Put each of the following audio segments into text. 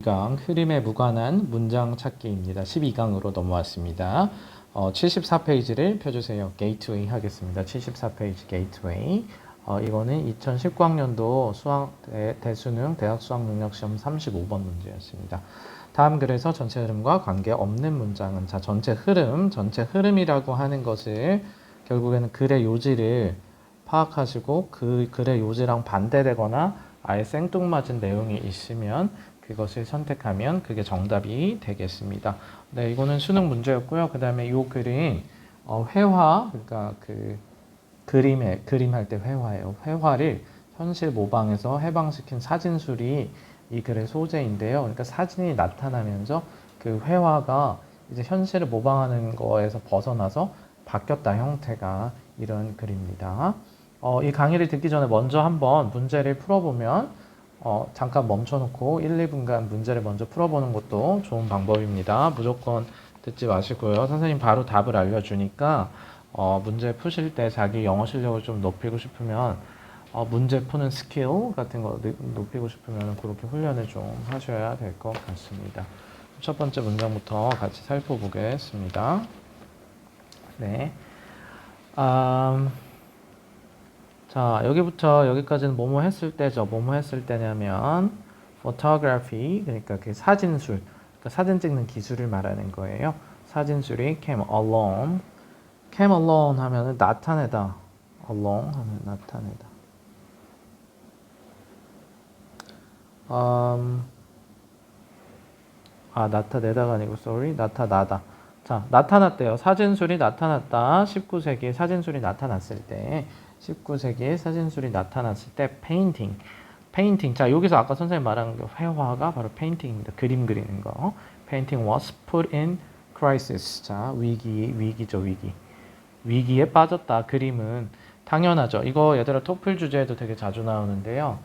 12강 흐름에 무관한 문장 찾기입니다. 12강으로 넘어왔습니다. 74페이지를 펴주세요. 게이트웨이 하겠습니다. 74페이지 게이트웨이. 이거는 2019학년도 대수능 대학 수학능력시험 35번 문제였습니다. 다음 글에서 전체 흐름과 관계없는 문장은 자 전체 흐름이라고 하는 것을 결국에는 글의 요지를 파악하시고 그 글의 요지랑 반대되거나 아예 생뚱맞은 내용이 있으면 그것을 선택하면 그게 정답이 되겠습니다. 네, 이거는 수능 문제였고요. 그 다음에 이 글은 회화, 그러니까 그 그림 할 때 회화예요. 회화를 현실 모방해서 해방시킨 사진술이 이 글의 소재인데요. 그러니까 사진이 나타나면서 그 회화가 이제 현실을 모방하는 거에서 벗어나서 바뀌었다 형태가 이런 글입니다. 이 강의를 듣기 전에 먼저 한번 문제를 풀어보면 잠깐 멈춰놓고 1, 2분간 문제를 먼저 풀어보는 것도 좋은 방법입니다. 무조건 듣지 마시고요. 선생님 바로 답을 알려주니까 문제 푸실 때 자기 영어 실력을 좀 높이고 싶으면 문제 푸는 스킬 같은 거 높이고 싶으면 그렇게 훈련을 좀 하셔야 될 것 같습니다. 첫 번째 문장부터 같이 살펴보겠습니다. 네. 자, 여기부터 여기까지는 뭐뭐 했을 때죠. 뭐뭐 했을 때냐면 photography, 그러니까 그 사진술, 그러니까 사진 찍는 기술을 말하는 거예요. 사진술이 came along. came along 하면은 나타내다. along 하면 나타내다. 나타내다가 아니고 sorry, 나타나다. 자, 나타났대요. 사진술이 나타났다. 19세기에 사진술이 나타났을 때 19세기에 사진술이 나타났을 때 페인팅. 자, 여기서 아까 선생님 말한 그 회화가 바로 페인팅입니다. 그림 그리는 거. Painting was put in crisis. 자, 위기죠, 위기. 위기에 빠졌다. 그림은 당연하죠. 이거 얘들아 토플 주제에도 되게 자주 나오는데요.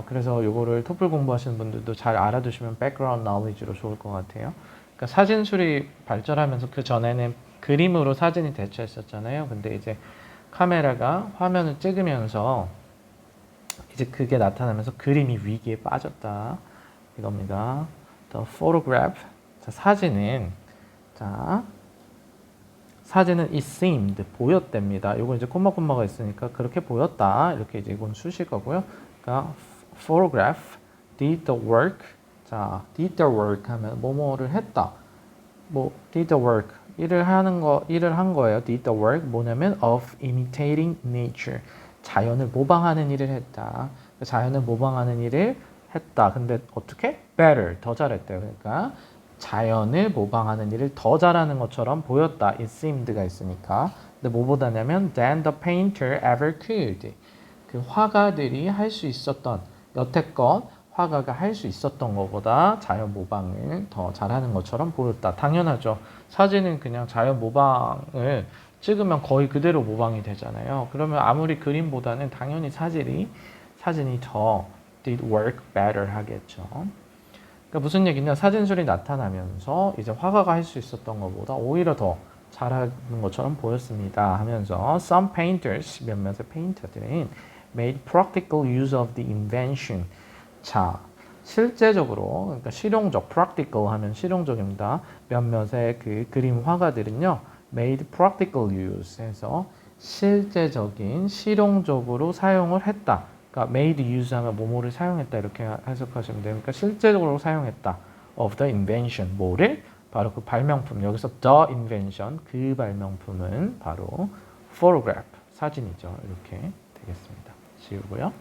그래서 요거를 토플 공부하시는 분들도 잘 알아두시면 백그라운드 knowledge로 좋을 것 같아요. 그러니까 사진술이 발전하면서 그 전에는 그림으로 사진이 대체했었잖아요. 근데 이제 카메라가 화면을 찍으면서 이제 그게 나타나면서 그림이 위기에 빠졌다. 이겁니다. The photograph. 자, 사진은 it seemed 보였답니다. 이거 이제 콤마가 있으니까 그렇게 보였다. 이렇게 이제 이건 수식어고요. 그러니까 photograph did the work. 자, did the work 하면 뭐뭐를 했다. did the work 일을 한 거예요. did the work 뭐냐면 of imitating nature. 자연을 모방하는 일을 했다. 자연을 모방하는 일을 했다. 근데 어떻게? better 더 잘했대요. 그러니까 자연을 모방하는 일을 더 잘하는 것처럼 보였다. it seemed가 있으니까. 근데 뭐보다냐면 than the painter ever could. 그 화가들이 할 수 있었던 여태껏 화가가 할 수 있었던 것보다 자연 모방을 더 잘하는 것처럼 보였다. 당연하죠. 사진은 그냥 자연 모방을 찍으면 거의 그대로 모방이 되잖아요. 그러면 아무리 그림보다는 당연히 사진이 더 did work better 하겠죠. 그러니까 무슨 얘기냐? 사진술이 나타나면서 이제 화가가 할 수 있었던 것보다 오히려 더 잘하는 것처럼 보였습니다. 하면서 some painters, 몇몇의 페인터들은 made practical use of the invention. 자, 실제적으로, 그러니까 실용적, practical 하면 실용적입니다. 몇몇의 그 그림 화가들은요, made practical use 해서 실제적인, 실용적으로 사용을 했다. 그러니까 made use 하면 뭐뭐를 사용했다 이렇게 해석하시면 돼요. 그러니까 실제적으로 사용했다. of the invention. 뭐를? 바로 그 발명품. 여기서 the invention, 그 발명품은 바로 photograph, 사진이죠. 이렇게 되겠습니다. 지우고요.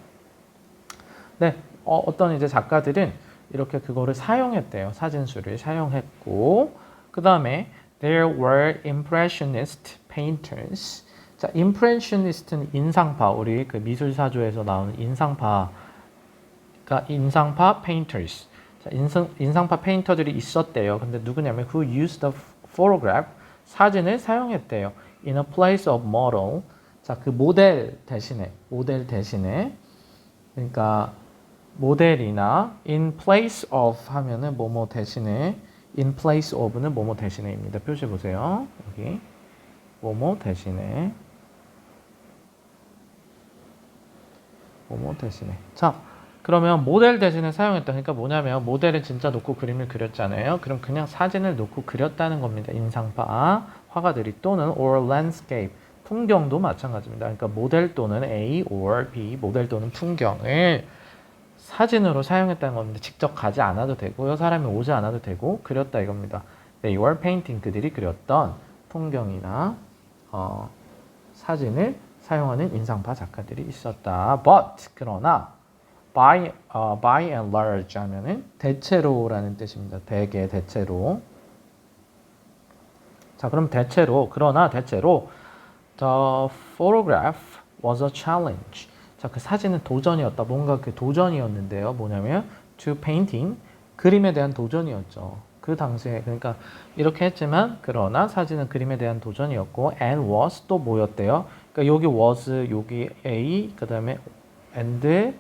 네, 어떤 이제 작가들은 이렇게 그거를 사용했대요. 사진술을 사용했고, 그 다음에 there were impressionist painters. 자, impressionist는 인상파, 우리 그 미술사조에서 나오는 인상파 painters. 자, 인상파 페인터들이 있었대요. 근데 누구냐면 who used the photograph, 사진을 사용했대요. in a place of model. 자, 그 모델 대신에 그러니까 모델이나 in place of 하면은 뭐뭐 대신에 in place of는 뭐뭐 대신에입니다. 표시 보세요. 여기 뭐뭐 대신에 자, 그러면 모델 대신에 사용했다. 그러니까 뭐냐면 모델을 진짜 놓고 그림을 그렸잖아요. 그럼 그냥 사진을 놓고 그렸다는 겁니다. 인상파, 화가들이 또는 or landscape, 풍경도 마찬가지입니다. 그러니까 모델 또는 A or B, 모델 또는 풍경을 사진으로 사용했다는 겁니다. 직접 가지 않아도 되고요. 사람이 오지 않아도 되고 그렸다 이겁니다. They were painting, 그들이 그렸던 풍경이나 사진을 사용하는 인상파 작가들이 있었다. But, 그러나 by and large 하면은 대체로라는 뜻입니다. 대개, 대체로. 자, 그럼 그러나 대체로 the photograph was a challenge. 자, 그 사진은 도전이었다. 뭔가 그 도전이었는데요. 뭐냐면 to painting, 그림에 대한 도전이었죠. 그 당시에, 그러니까 이렇게 했지만 그러나 사진은 그림에 대한 도전이었고 and was 또 뭐였대요? 그러니까 여기 was, 여기 A, 그 다음에 and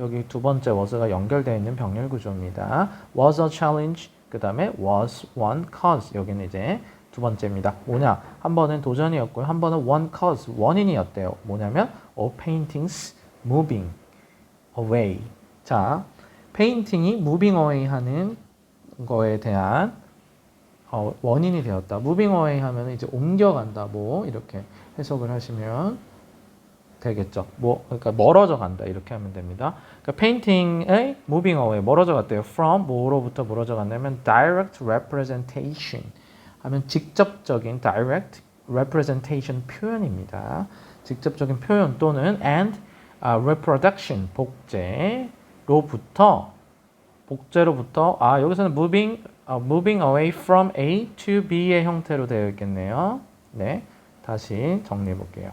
여기 두 번째 was가 연결되어 있는 병렬 구조입니다. was a challenge, 그 다음에 was one cause. 여기는 이제 두 번째입니다. 뭐냐? 한 번은 도전이었고요. 한 번은 one cause, 원인이었대요. 뭐냐면 all paintings moving away. 자, 페인팅이 moving away 하는 거에 대한 원인이 되었다. moving away 하면 이제 옮겨간다. 뭐 이렇게 해석을 하시면 되겠죠. 그러니까 멀어져 간다 이렇게 하면 됩니다. 그러니까 페인팅의 moving away 멀어져 갔대요. from 뭐로부터 멀어져 갔냐면 direct representation 하면 직접적인 direct representation 표현입니다. 직접적인 표현 또는 and reproduction 복제로부터 여기서는 moving away from A to B의 형태로 되어 있겠네요. 네, 다시 정리해 볼게요.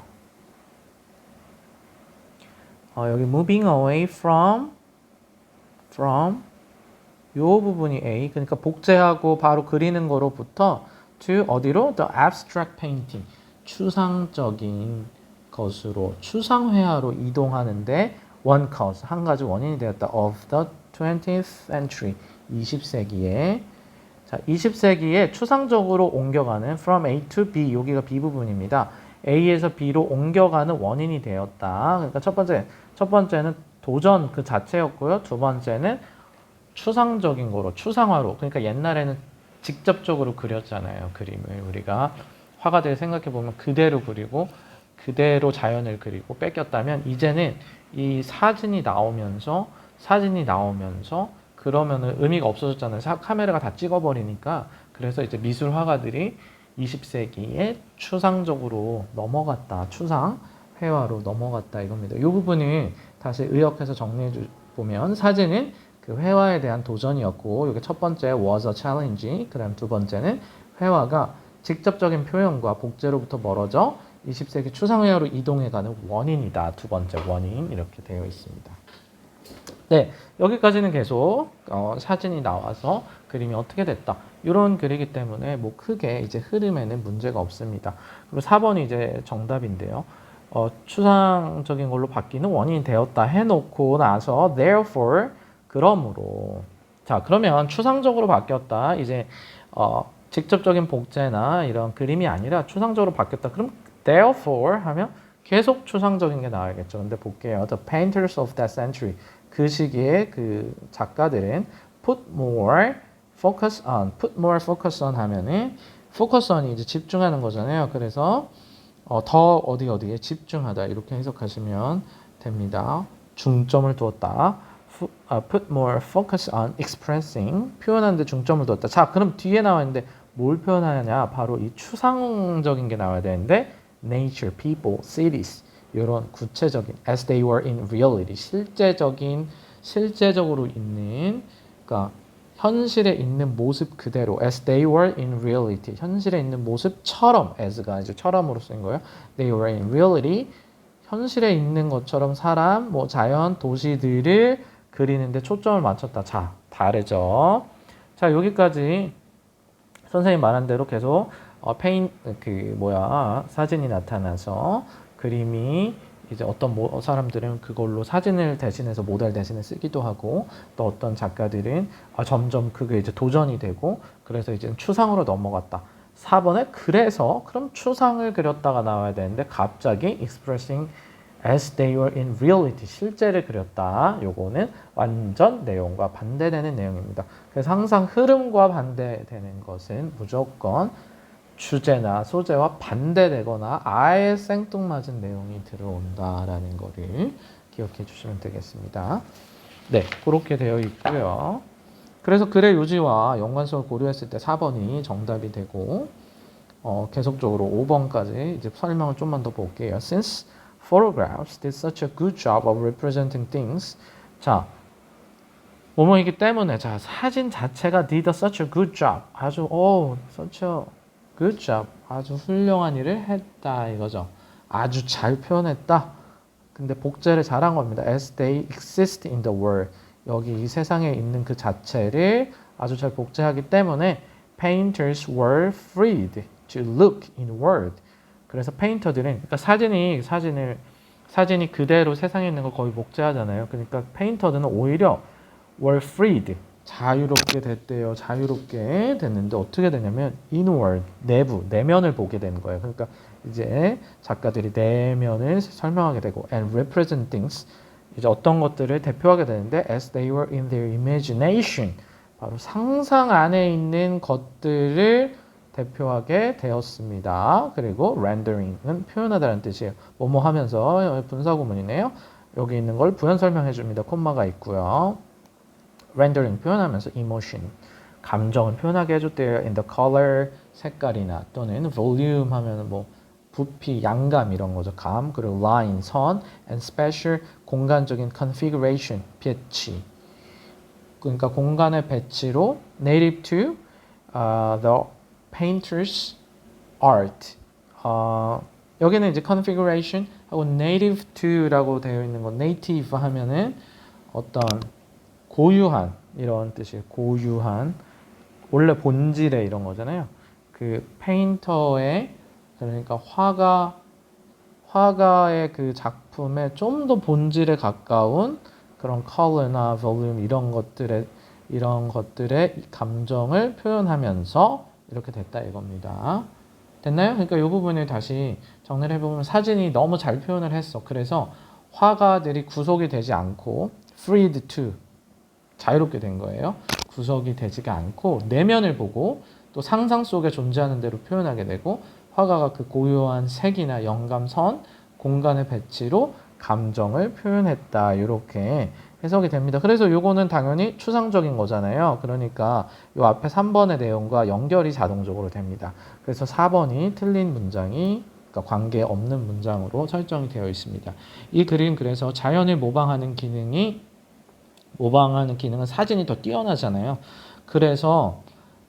여기 moving away from 요 부분이 A, 그러니까 복제하고 바로 그리는 거로부터 to 어디로? The abstract painting, 추상적인 것으로, 추상회화로 이동하는데 one cause, 한 가지 원인이 되었다. of the 20th century, 20세기에. 자, 20세기에 추상적으로 옮겨가는 from A to B, 여기가 B 부분입니다. A에서 B로 옮겨가는 원인이 되었다. 그러니까 첫 번째는 도전 그 자체였고요. 두 번째는 추상적인 거로, 추상화로. 그러니까 옛날에는 직접적으로 그렸잖아요. 그림을 우리가 화가들 생각해 보면 그대로 그리고 그대로 자연을 그리고 뺏겼다면 이제는 이 사진이 나오면서 그러면은 의미가 없어졌잖아요. 카메라가 다 찍어버리니까. 그래서 이제 미술 화가들이 20세기에 추상적으로 넘어갔다. 추상 회화로 넘어갔다 이겁니다. 이 부분을 다시 의역해서 정리해 보면 사진은 그 회화에 대한 도전이었고, 이게 첫 번째 was a challenge, 그 다음 두 번째는 회화가 직접적인 표현과 복제로부터 멀어져 20세기 추상회화로 이동해가는 원인이다. 두 번째 원인 이렇게 되어 있습니다. 네, 여기까지는 계속 사진이 나와서 그림이 어떻게 됐다. 이런 글이기 때문에 뭐 크게 이제 흐름에는 문제가 없습니다. 그리고 4번이 이제 정답인데요. 추상적인 걸로 바뀌는 원인이 되었다 해놓고 나서 therefore, 그러므로. 자, 그러면 추상적으로 바뀌었다. 이제 직접적인 복제나 이런 그림이 아니라 추상적으로 바뀌었다. 그럼 therefore 하면 계속 추상적인 게 나와야겠죠. 근데 볼게요. The painters of that century, 그 시기에 그 작가들은 put more focus on 하면은 focus on이 이제 집중하는 거잖아요. 그래서 더 어디에 집중하다 이렇게 해석하시면 됩니다. 중점을 두었다. put more focus on expressing, 표현하는 데 중점을 두었다. 자, 그럼 뒤에 나와 있는데 뭘 표현하느냐? 바로 이 추상적인 게 나와야 되는데 nature, people, cities, 이런 구체적인 as they were in reality, 실제적으로 있는, 그러니까 현실에 있는 모습 그대로 as they were in reality, 현실에 있는 모습처럼, as가 이제 처럼으로 쓰인 거예요. they were in reality, 현실에 있는 것처럼 사람, 뭐 자연, 도시들을 그리는데 초점을 맞췄다. 자, 다르죠. 자, 여기까지 선생님 말한 대로 계속 사진이 나타나서 그림이 이제 어떤 사람들은 그걸로 사진을 대신해서 모델 대신에 쓰기도 하고, 또 어떤 작가들은 점점 그게 이제 도전이 되고, 그래서 이제 추상으로 넘어갔다. 4번에 그래서 그럼 추상을 그렸다가 나와야 되는데 갑자기 expressing as they were in reality 실제를 그렸다. 요거는 완전 내용과 반대되는 내용입니다. 그래서 항상 흐름과 반대되는 것은 무조건 주제나 소재와 반대되거나 아예 생뚱맞은 내용이 들어온다라는 거를 기억해 주시면 되겠습니다. 네, 그렇게 되어 있고요. 그래서 글의 요지와 연관성을 고려했을 때 4번이 정답이 되고 계속적으로 5번까지 이제 설명을 좀만 더 볼게요. Since photographs did such a good job of representing things. 자, 뭐뭐이기 때문에 자 사진 자체가 did such a good job. 아주 such a good job. 아주 훌륭한 일을 했다 이거죠. 아주 잘 표현했다. 근데 복제를 잘한 겁니다. As they exist in the world. 여기 이 세상에 있는 그 자체를 아주 잘 복제하기 때문에 painters were freed to look inward. 그래서 페인터들은 그러니까 사진이 그대로 세상에 있는 거 거의 복제하잖아요. 그러니까 페인터들은 오히려 were freed 자유롭게 됐대요. 자유롭게 됐는데 어떻게 되냐면 inward 내면을 보게 되는 거예요. 그러니까 이제 작가들이 내면을 설명하게 되고 and represent things 이제 어떤 것들을 대표하게 되는데 as they were in their imagination 바로 상상 안에 있는 것들을 대표하게 되었습니다. 그리고 rendering은 표현하다는 뜻이에요. 뭐뭐 하면서 분사구문이네요. 여기 있는 걸 부연 설명해 줍니다. 콤마가 있고요. rendering 표현하면서 emotion 감정을 표현하게 해줬대요. in the color 색깔이나 또는 volume 하면 뭐 부피, 양감 이런 거죠. 감, 그리고 line, 선, and special 공간적인 configuration, 배치. 그러니까 공간의 배치로 native to the painter's art. 여기는 이제 configuration 하고 native to라고 되어 있는 건 native 하면은 어떤 고유한 이런 뜻이에요. 고유한 원래 본질의 이런 거잖아요. 그 페인터의 그러니까 화가의 그 작품에 좀 더 본질에 가까운 그런 컬러나 볼륨 이런 것들의 감정을 표현하면서 이렇게 됐다 이겁니다. 됐나요? 그러니까 이 부분을 다시 정리를 해보면 사진이 너무 잘 표현을 했어. 그래서 화가들이 구속이 되지 않고 freed to 자유롭게 된 거예요. 구속이 되지가 않고 내면을 보고 또 상상 속에 존재하는 대로 표현하게 되고 화가가 그 고유한 색이나 영감선, 공간의 배치로 감정을 표현했다. 이렇게 해석이 됩니다. 그래서 요거는 당연히 추상적인 거잖아요. 그러니까 요 앞에 3번의 내용과 연결이 자동적으로 됩니다. 그래서 4번이 틀린 문장이 그러니까 관계없는 문장으로 설정이 되어 있습니다. 이 그림 그래서 자연을 모방하는 기능은 사진이 더 뛰어나잖아요. 그래서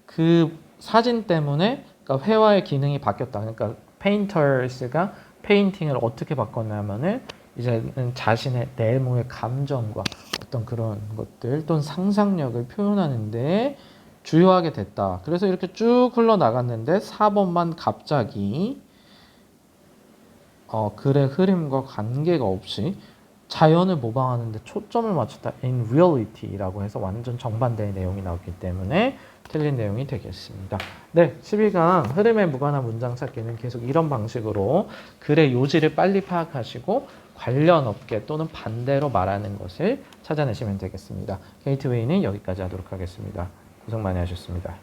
그 사진 때문에 그러니까 회화의 기능이 바뀌었다. 그러니까 페인터스가 페인팅을 어떻게 바꿨냐면은 이제는 자신의 내면의 감정과 어떤 그런 것들 또는 상상력을 표현하는데 주요하게 됐다. 그래서 이렇게 쭉 흘러나갔는데 4번만 갑자기 글의 흐름과 관계가 없이 자연을 모방하는 데 초점을 맞췄다. in reality라고 해서 완전 정반대의 내용이 나왔기 때문에 틀린 내용이 되겠습니다. 네, 12강 흐름에 무관한 문장 찾기는 계속 이런 방식으로 글의 요지를 빨리 파악하시고 관련 업계 또는 반대로 말하는 것을 찾아내시면 되겠습니다. 게이트웨이는 여기까지 하도록 하겠습니다. 고생 많이 하셨습니다.